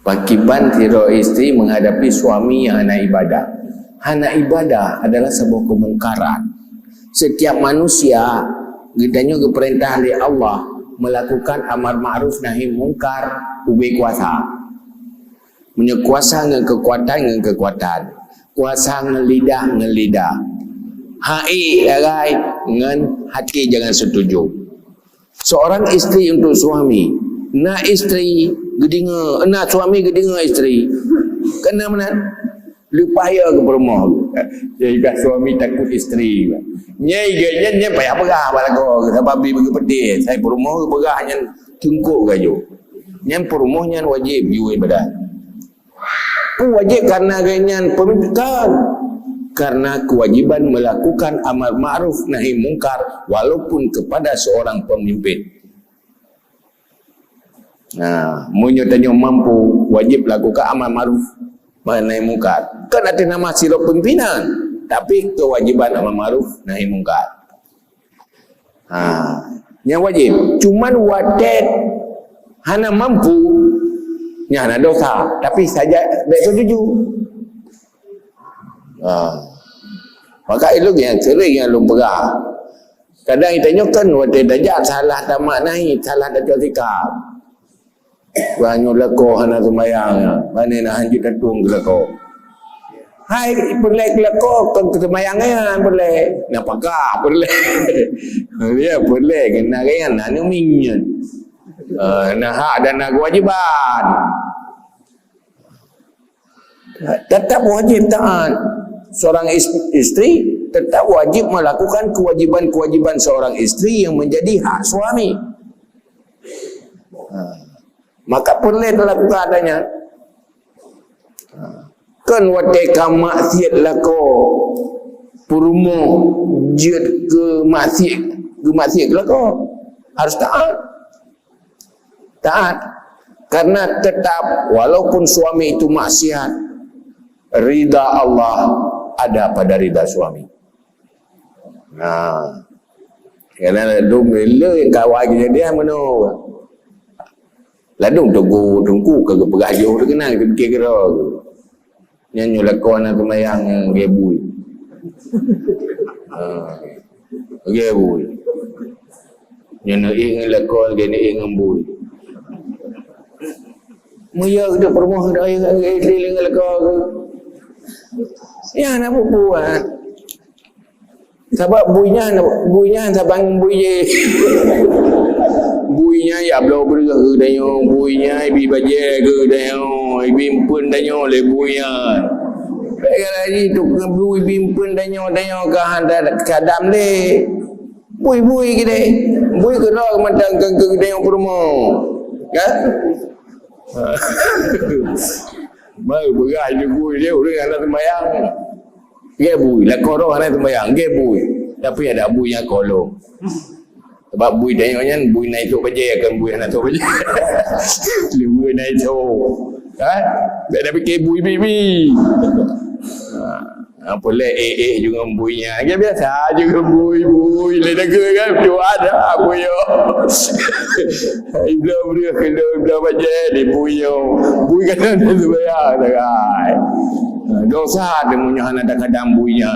Wajiban tiro isteri menghadapi suami yang hana ibadah. Hana ibadah adalah sebuah kemungkaran. Setiap manusia gedanya keperintah oleh Allah melakukan amar ma'ruf nahi mungkar ubi kuasa. Punya kuasa dengan kekuatan. Kuasa dengan lidah. Hai lagai dengan hati jangan setuju. Seorang isteri untuk suami, nak isteri gedinga, nak suami gedinga isteri. Kena mana? Lupaya ke rumah. Jadi kat suami takut isteri. Nyai ganya payah perah balago, sebab bagi pedih. Saya perumah ke perah nyan tungkuk gajo. Nyan perumah nyan wajib you ibadah. Wajib karena ganyan pemimpin, karena kewajiban melakukan amar ma'ruf nahi mungkar walaupun kepada seorang pemimpin. Nah, munyo tanyo mampu wajib lakukan amar ma'ruf nahi mungkar. Kan ada nama sirap pimpinan, tapi kewajiban amar ma'ruf nahi mungkar. Yang wajib. Cuman wadet hana mampu, nya hana dosa, tapi saja tak setuju. Maka itu yang sering yang lumpurah. Kadang kita nyokan wadah dajat salah tak maknai, salah tak sikap. Banyak leko hana sembayang, mana nak hanjut datung ke leko. Hai boleh ke leko ke sembayangnya boleh. Nak pakar boleh. Ya boleh kena kan anu minyak. Nah hak dan nak kewajiban. Tetap wajib taat. Seorang isteri tetap wajib melakukan kewajiban-kewajiban seorang isteri yang menjadi hak suami. Maka boleh dilakukan adanya. Kan wadeka maksiat lako purumo jid ke maksiat lako harus taat karena tetap walaupun suami itu maksiat, ridha Allah ada pada ridha suami. Nah, kerana bila yang kawan dia mana ladung tunggu kagak perajo tu kenal kita kira nyanyi lakon atau mayang gebui. Gebui. Nyanyi ing lakon gini ing embui. Muya kita permoh dah ing lakon. Ya nak buat. Sebab buinya sabang buiye. Buinya ya blau bergerak ke dayo, buinya ibi baje ke dayo, ibi pun dayo le buinya. Baiklah lagi tu bui bimpun dayo ke handa kadam le. Bui ke deh. Bui ke dah macam ke dayo promo. Ya? Baru berai je bui dia orang ada sembahyang. Dia bui, lah korong ada sembahyang, dia bui. Tapi ada bui yang kolong. Sebab bui tengoknya bui naik tu baje akan bui nak tu baje. Bui naik tu. Kan? Tak ada fikir bui bibi. Boleh juga buinya. Dia biasa juga bui le negara kan tu ada bui yo. Ibla beri kena ibla baje di bui yo. Bui kan ada sembahyang dah. Dosa dia punya anak ada kadang buinya.